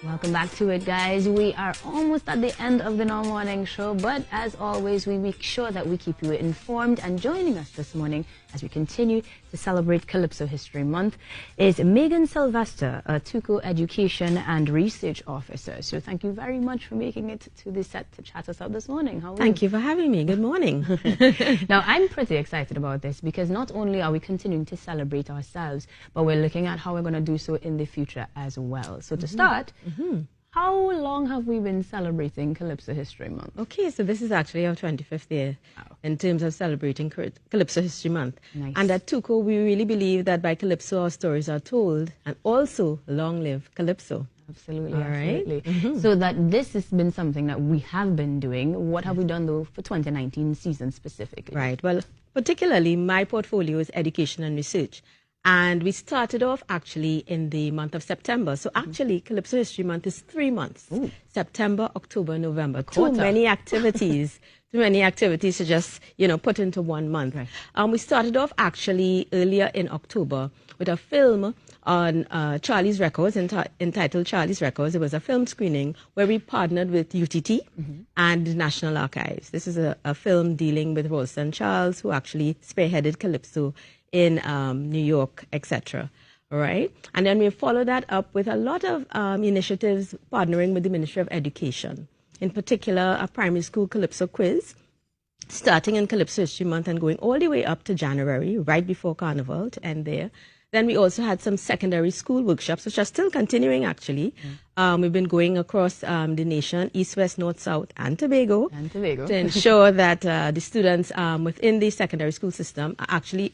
Welcome back to it, guys. We are almost at the end of the Now Morning Show, but as always, we make sure that we keep you informed. And joining us this morning as we continue to celebrate Calypso History Month is Megan Sylvester, a TUCO Education and Research Officer. So thank you very much for making it to the set to chat us up this morning. How are you? Thank you for having me. Good morning. Now, I'm pretty excited about this because not only are we continuing to celebrate ourselves, but we're looking at how we're going to do so in the future as well. So to start, how long have we been celebrating Calypso History Month? Okay, so this is actually our 25th year in terms of celebrating Calypso History Month. Nice. And at TUCO, we really believe that by Calypso, our stories are told, and also long live Calypso. Absolutely, All right. absolutely. So that this has been something that we have been doing. What have we done, though, for 2019 season specifically? Right. Well, particularly my portfolio is education and research. And we started off actually in the month of September. So actually, Calypso History Month is 3 months. Ooh. September, October, November. Quarter. Too many activities. Too many activities to just, put into 1 month. Right. We started off actually earlier in October with a film on Charlie's Records, entitled Charlie's Records. It was a film screening where we partnered with UTT and the National Archives. This is a film dealing with Ralston Charles, who actually spearheaded Calypso in New York, etc. All right. And then we follow that up with a lot of initiatives partnering with the Ministry of Education. In particular, a primary school Calypso quiz, starting in Calypso History Month and going all the way up to January, right before Carnival, to end there. Then we also had some secondary school workshops, which are still continuing, actually. We've been going across the nation, east, west, north, south, and Tobago. To ensure that the students within the secondary school system are actually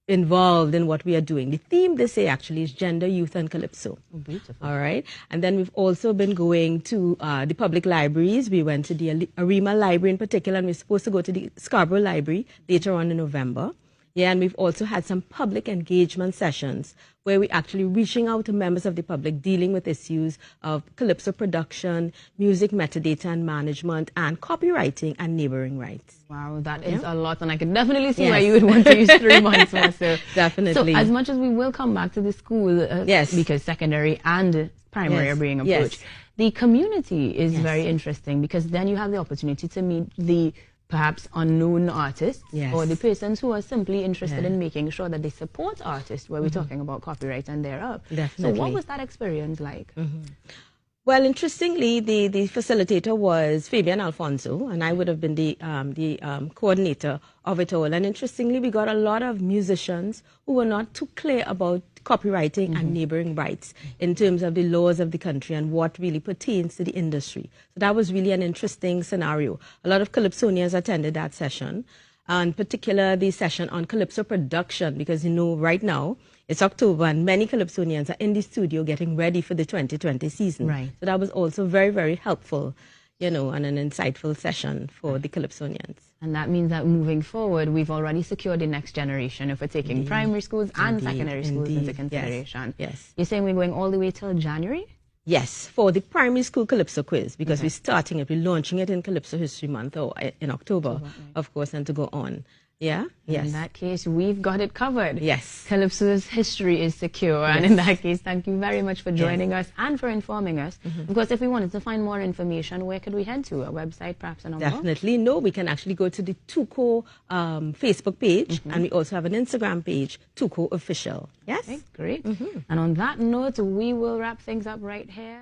involved in what we are doing. The theme this year actually is gender, youth, and Calypso. Oh, beautiful. All right. And then we've also been going to the public libraries. We went to the Arima Library in particular, and we're supposed to go to the Scarborough Library later on in November. Yeah, and we've also had some public engagement sessions where we're actually reaching out to members of the public, dealing with issues of Calypso production, music metadata and management, and copywriting and neighboring rights. Wow, that is a lot, and I can definitely see why you would want to use 3 months more. So. Definitely. So as much as we will come back to the school, because secondary and primary are being approached, the community is very interesting because then you have the opportunity to meet the perhaps unknown artists or the persons who are simply interested in making sure that they support artists where we're talking about copyright and thereof. Definitely. So what was that experience like? Well, interestingly, the facilitator was Fabian Alfonso, and I would have been the coordinator of it all. And interestingly, we got a lot of musicians who were not too clear about copywriting and neighboring rights in terms of the laws of the country and what really pertains to the industry. So that was really an interesting scenario. A lot of Calypsonians attended that session, and in particular the session on Calypso production, because right now it's October and many Calypsonians are in the studio getting ready for the 2020 season. Right. So that was also very, very helpful, and an insightful session for the Calypsonians. And that means that moving forward, we've already secured the next generation if we're taking primary schools and secondary schools into consideration. Yes. You're saying we're going all the way till January? Yes, for the primary school Calypso quiz, because we're starting it, we're launching it in Calypso History Month, or in October, of course, and to go on. Yeah? Yes. In that case, we've got it covered. Yes. Calypso's history is secure. And in that case, thank you very much for joining us and for informing us. Of course, if we wanted to find more information, where could we head to? A website, perhaps a number? Definitely. No, we can actually go to the TUCO Facebook page, and we also have an Instagram page, TUCO Official. Yes? Okay, great. And on that note, we will wrap things up right here.